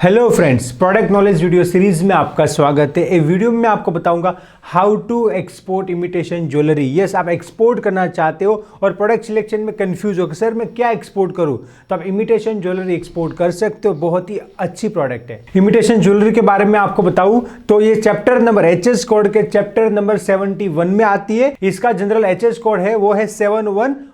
Hello friends, product knowledge video series में आपका स्वागत है। इस वीडियो में मैं आपको बताऊंगा how to export imitation jewellery. Yes, आप एक्सपोर्ट करना चाहते हो और प्रोडक्ट सिलेक्शन में कंफ्यूज हो कि सर मैं क्या एक्सपोर्ट करूं, तो आप इमिटेशन ज्वेलरी एक्सपोर्ट कर सकते हो। बहुत ही अच्छी प्रोडक्ट है। इमिटेशन ज्वेलरी के बारे में आपको बताऊं तो ये चैप्टर नंबर एचएस कोड के चैप्टर नंबर 71 में आती है। इसका जनरल एचएस कोड है वो है 7117।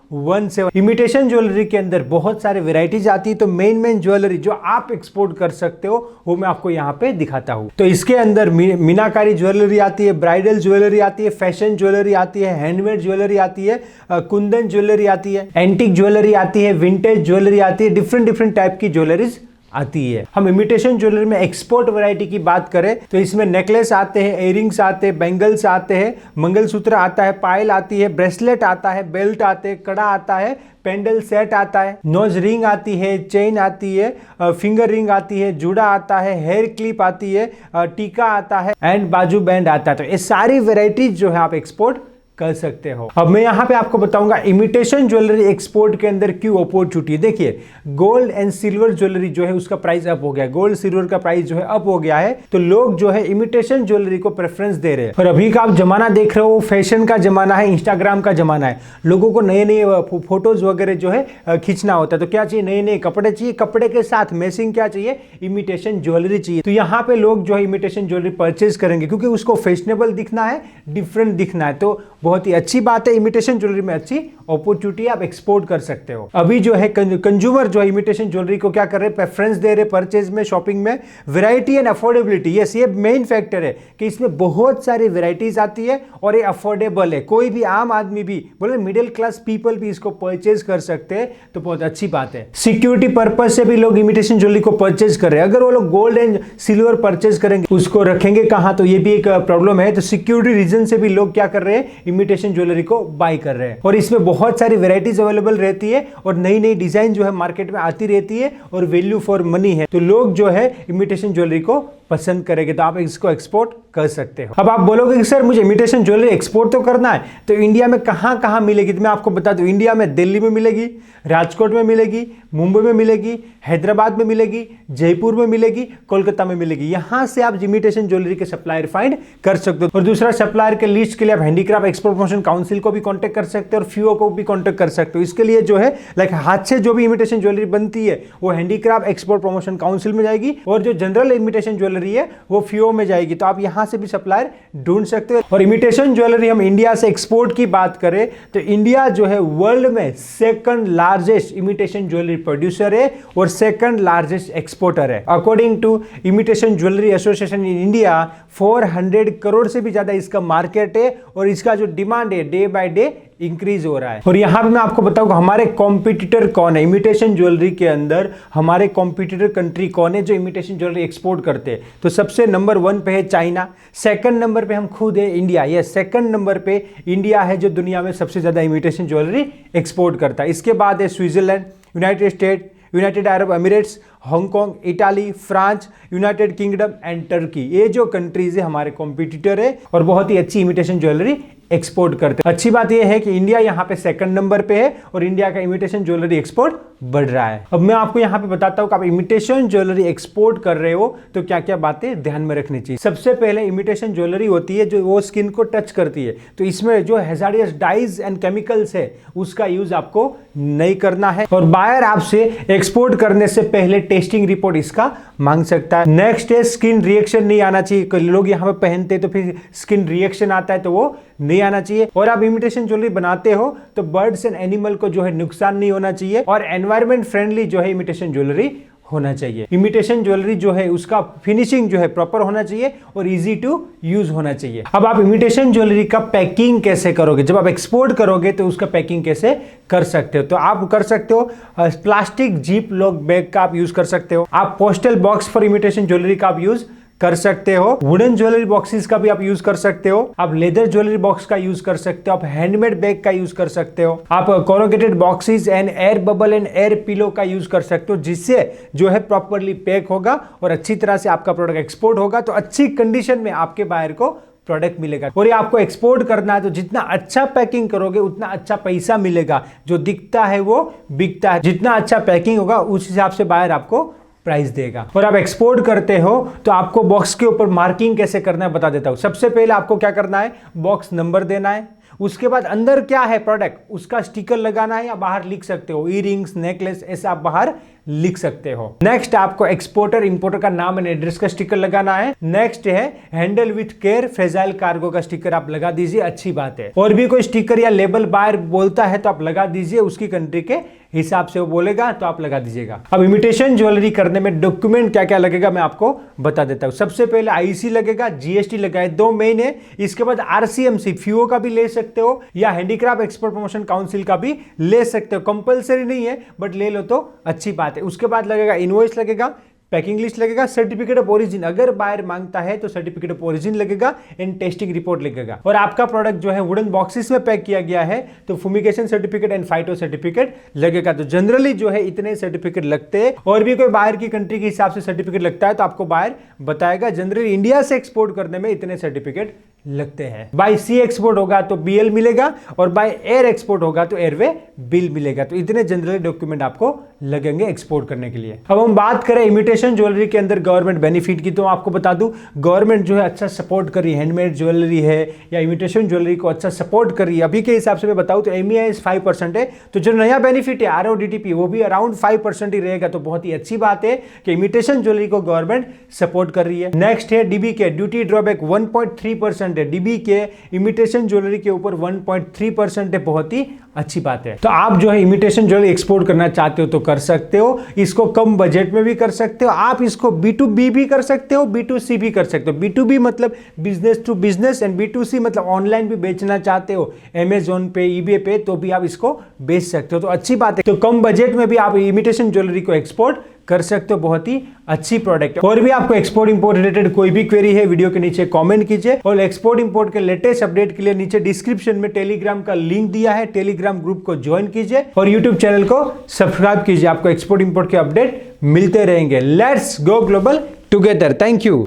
इमिटेशन ज्वेलरी के अंदर बहुत सारे वेराइटीज आती है, तो मेन ज्वेलरी जो आप एक्सपोर्ट कर सकते हो वो मैं आपको यहाँ पे दिखाता हूँ। तो इसके अंदर मीनाकारी ज्वेलरी आती है, ब्राइडल ज्वेलरी आती है, फैशन ज्वेलरी आती है, हैंडमेड ज्वेलरी आती है, कुंदन ज्वेलरी आती है, एंटीक ज्वेलरी आती है, विंटेज ज्वेलरी आती है, डिफरेंट टाइप की ज्वेलरीज आती है। हम इमिटेशन ज्वेलरी में एक्सपोर्ट वैरायटी की बात करें तो इसमें नेकलेस आते हैं, इयरिंग्स आते हैं, बैंगल्स आते हैं, मंगलसूत्र आता है, पायल आती है, ब्रेसलेट आता है, बेल्ट आते हैं, कड़ा आता है, पेंडल सेट आता है, नोज रिंग आती है, चेन आती है, फिंगर रिंग आती है, जूड़ा आता है, हेयर क्लिप आती है, टीका आता है एंड बाजू बैंड आता है। तो ये सारी वेराइटीज जो है आप एक्सपोर्ट कर सकते हो। अब मैं यहां पे आपको बताऊंगा इमिटेशन ज्वेलरी एक्सपोर्ट के अंदर क्यों अपॉर्चुनिटी है। देखिए, गोल्ड एंड सिल्वर ज्वेलरी जो है उसका प्राइस अप हो गया है, गोल्ड सिल्वर का प्राइस जो है अप हो गया है, तो लोग जो है इमिटेशन ज्वेलरी को प्रेफरेंस दे रहे हैं। और अभी का आप जमाना देख रहे हो, फैशन का जमाना है, इंस्टाग्राम का जमाना है, लोगों को नए नए फोटोज वगैरह जो है खींचना होता है, तो क्या चाहिए, नए नए कपड़े चाहिए, कपड़े के साथ मैचिंग क्या चाहिए, इमिटेशन ज्वेलरी चाहिए। तो यहाँ पे लोग जो है इमिटेशन ज्वेलरी परचेज करेंगे क्योंकि उसको फैशनेबल दिखना है, डिफरेंट दिखना है। तो बहुत ही अच्छी बात है, इमिटेशन ज्वेलरी में अच्छी अपॉर्चुनिटी आप एक्सपोर्ट कर सकते हो। अभी जो है कंज्यूमर जो है इमिटेशन ज्वेलरी को क्या कर रहे हैं, प्रेफरेंस दे रहे परचेज में, शॉपिंग में। वैरायटी एंड अफोर्डेबिलिटी, यस, ये मेन फैक्टर है कि इसमें बहुत सारी वैरायटीज आती है और ये अफोर्डेबल है। कोई भी आम आदमी भी, बोले मिडिल क्लास पीपल भी इसको परचेज कर सकते हैं, तो बहुत अच्छी बात है। सिक्योरिटी पर्पज से भी लोग इमिटेशन ज्वेलरी को परचेज कर रहे हैं। अगर वो लोग गोल्ड एंड सिल्वर परचेज करेंगे, उसको रखेंगे कहां, तो ये भी एक प्रॉब्लम है। तो सिक्योरिटी रीजन से भी लोग क्या कर रहे हैं, इमिटेशन ज्वेलरी को बाय कर रहे हैं। और इसमें बहुत सारी वैरायटीज अवेलेबल रहती है और नई नई डिजाइन जो है मार्केट में आती रहती है और वैल्यू फॉर मनी है, तो लोग जो है इमिटेशन ज्वेलरी को पसंद करेंगे, तो आप इसको एक्सपोर्ट कर सकते हो। अब आप बोलोगे कि सर मुझे इमिटेशन ज्वेलरी एक्सपोर्ट तो करना है, तो इंडिया में कहां कहां मिलेगी, तो मैं आपको बता दूं, इंडिया में दिल्ली में मिलेगी, राजकोट में मिलेगी, मुंबई में मिलेगी, हैदराबाद में मिलेगी, जयपुर में मिलेगी, कोलकाता में मिलेगी। यहां से आप इमिटेशन ज्वेलरी के सप्लायर फाइंड कर सकते हो। और दूसरा, सप्लायर के लिस्ट के लिए आप हैंडीक्राफ्ट एक्सपोर्ट प्रमोशन काउंसिल को भी कांटेक्ट कर सकते हो और FIO को भी कांटेक्ट कर सकते हो। इसके लिए जो है लाइक हाथ से जो भी इमिटेशन ज्वेलरी बनती है वो हैंडीक्राफ्ट एक्सपोर्ट प्रमोशन काउंसिल में जाएगी और जो जनरल इमिटेशन ज्वेलरी है वो FIO में जाएगी। तो आप यहां से भी सप्लायर ढूंढ सकते हो। और इमिटेशन ज्वेलरी हम इंडिया से एक्सपोर्ट की बात करें तो इंडिया जो है वर्ल्ड में second largest imitation jewellery producer है और सेकंड लार्जेस्ट एक्सपोर्टर है। According to imitation jewellery association in India 400 crore से भी ज्यादा इसका मार्केट है और इसका जो डिमांड है डे बाय डे इंक्रीज हो रहा है। और यहां पे मैं आपको बताऊंगा हमारे कॉम्पिटिटर कौन है इमिटेशन ज्वेलरी के अंदर, हमारे कॉम्पिटिटर कंट्री कौन है जो इमिटेशन ज्वेलरी एक्सपोर्ट करते हैं। तो सबसे नंबर 1 पे है चाइना, सेकंड नंबर पे हम खुद है इंडिया। ये सेकंड नंबर पे इंडिया है जो दुनिया में सबसे ज्यादा इमिटेशन ज्वेलरी एक्सपोर्ट करता है। इसके बाद है Switzerland, United state, United Arab Emirates, Hong Kong, Italy, France, United kingdom and Turkey. ये जो कंट्रीज है हमारे कॉम्पिटिटर है और बहुत ही अच्छी इमिटेशन ज्वेलरी एक्सपोर्ट करते हैं। अच्छी बात यह है कि इंडिया यहाँ पे सेकंड नंबर पे है और इंडिया का इमिटेशन ज्वेलरी एक्सपोर्ट बढ़ रहा है। अब मैं आपको यहाँ पे बताता हूँ कि आप इमिटेशन ज्वेलरी एक्सपोर्ट कर रहे हो तो क्या क्या बातें ध्यान में रखनी चाहिए। सबसे पहले इमिटेशन ज्वेलरी होती है जो वो स्किन को टच करती है, तो इसमें जो हैजार्डियस डाइज एंड केमिकल्स है उसका यूज आपको नहीं करना है। और बायर आपसे एक्सपोर्ट करने से पहले टेस्टिंग रिपोर्ट इसका मांग सकता है। नेक्स्ट है स्किन रिएक्शन नहीं आना चाहिए। लोग यहाँ पे पहनते हैं तो फिर स्किन रिएक्शन आता है तो वो नहीं आना चाहिए। और आप इमिटेशन ज्वेलरी बनाते हो तो बर्ड्स एंड एनिमल को जो है नुकसान नहीं होना चाहिए और एनवायरमेंट फ्रेंडली जो है इमिटेशन ज्वेलरी होना चाहिए। इमिटेशन ज्वेलरी जो है उसका फिनिशिंग जो है प्रॉपर होना चाहिए और इजी टू यूज होना चाहिए। अब आप इमिटेशन ज्वेलरी का पैकिंग कैसे करोगे, जब आप एक्सपोर्ट करोगे तो उसका पैकिंग कैसे कर सकते हो, तो आप कर सकते हो प्लास्टिक जीप लॉक बैग का आप यूज कर सकते हो, आप postal box for imitation jewellery का आप यूज कर सकते हो, वुडन ज्वेलरी बॉक्सेस का भी आप यूज कर सकते हो, आप लेदर ज्वेलरी बॉक्स का यूज कर सकते हो, आप हैंडमेड बैग का यूज कर सकते हो, आप corrugated boxes and air bubble and air pillow का यूज कर सकते हो, जिससे जो है प्रॉपर्ली पैक होगा और अच्छी तरह से आपका प्रोडक्ट एक्सपोर्ट होगा, तो अच्छी कंडीशन में आपके बायर को प्रोडक्ट मिलेगा। और ये आपको एक्सपोर्ट करना है तो जितना अच्छा पैकिंग करोगे उतना अच्छा पैसा मिलेगा। जो दिखता है वो बिकता है, जितना अच्छा पैकिंग होगा उस हिसाब से बायर आपको प्राइस देगा। और आप एक्सपोर्ट करते हो तो आपको बॉक्स के ऊपर मार्किंग कैसे करना है बता देता हूं। सबसे पहले आपको क्या करना है, बॉक्स नंबर देना है, उसके बाद अंदर क्या है प्रोडक्ट उसका स्टिकर लगाना है, या बाहर लिख सकते हो ईयरिंग्स, नेकलेस, ऐसा आप बाहर लिख सकते हो। नेक्स्ट आपको एक्सपोर्टर इंपोर्टर का नाम एंड एड्रेस का स्टिकर लगाना है। नेक्स्ट है handle with care fragile cargo का स्टिकर आप लगा दीजिए, अच्छी बात है। और भी कोई स्टिकर या लेबल बाहर बोलता है तो आप लगा दीजिए, उसकी कंट्री के हिसाब से वो बोलेगा तो आप लगा दीजिएगा। अब इमिटेशन ज्वेलरी करने में डॉक्यूमेंट क्या क्या लगेगा मैं आपको बता देता हूं। सबसे पहले आईसी लगेगा, जीएसटी लगाए, 2 मेन है। इसके बाद आरसीएमसी फीओ का भी ले सकते हो या हैंडीक्राफ्ट एक्सपोर्ट प्रमोशन काउंसिल का भी ले सकते हो, कंपलसरी नहीं है बट ले लो तो अच्छी बात है। उसके बाद लगेगा इनवॉइस लगेगा, पैकिंग लिस्ट लगेगा, सर्टिफिकेट ऑफ ओरिजिन अगर बायर मांगता है तो सर्टिफिकेट ऑफ ओरिजिन लगेगा, एंड टेस्टिंग रिपोर्ट लगेगा। और आपका प्रोडक्ट जो है वुडन बॉक्सेस में पैक किया गया है तो फुमिगेशन सर्टिफिकेट एंड फाइटो सर्टिफिकेट लगेगा। तो जनरली जो है इतने सर्टिफिकेट लगते हैं। और भी कोई बाहर की कंट्री के हिसाब से सर्टिफिकेट लगता है तो आपको बाहर बताएगा। जनरली इंडिया से एक्सपोर्ट करने में इतने सर्टिफिकेट लगते हैं। बाय सी एक्सपोर्ट होगा तो बीएल मिलेगा, और बाय एयर एक्सपोर्ट होगा तो एयरवे बिल मिलेगा। तो इतने जनरली डॉक्यूमेंट आपको लगेंगे एक्सपोर्ट करने के लिए। अब हम बात करें इमिटेशन ज्वेलरी के अंदर गवर्नमेंट बेनिफिट की, तो आपको बता दूं गवर्नमेंट जो है अच्छा सपोर्ट कर रही है, हैंडमेड ज्वेलरी है या इमिटेशन ज्वेलरी को अच्छा सपोर्ट कर रही है। अभी के हिसाब से मैं बताऊं तो MEIS 5% है, तो जो नया बेनिफिट है RODTP वो भी अराउंड 5% ही रहेगा। तो बहुत ही अच्छी बात है कि इमिटेशन ज्वेलरी को गवर्नमेंट सपोर्ट कर रही है। नेक्स्ट है DBK ड्यूटी ड्रॉबैक 1.3% है। DBK इमिटेशन ज्वेलरी के ऊपर 1.3% है, बहुत ही अच्छी बात है। तो आप जो है इमिटेशन ज्वेलरी एक्सपोर्ट करना चाहते हो तो कर सकते हो, इसको कम बजट में भी कर सकते हो। आप इसको B2B भी कर सकते हो, B2C भी कर सकते हो। B2B मतलब business to business, and B2C मतलब ऑनलाइन भी बेचना चाहते हो Amazon पे, eBay पे, तो भी आप इसको बेच सकते हो। तो अच्छी बात है। तो कम बजट में भी आप इमिटेशन ज्वेलरी को एक्सपोर्ट कर सकते हो, बहुत ही अच्छी प्रोडक्ट है। और भी आपको एक्सपोर्ट इंपोर्ट रिलेटेड कोई भी क्वेरी है वीडियो के नीचे कमेंट कीजिए। और एक्सपोर्ट इंपोर्ट के लेटेस्ट अपडेट के लिए नीचे डिस्क्रिप्शन में टेलीग्राम का लिंक दिया है, टेलीग्राम ग्रुप को ज्वाइन कीजिए और यूट्यूब चैनल को सब्सक्राइब कीजिए। आपको एक्सपोर्ट इंपोर्ट के अपडेट मिलते रहेंगे। Let's go global together. Thank you.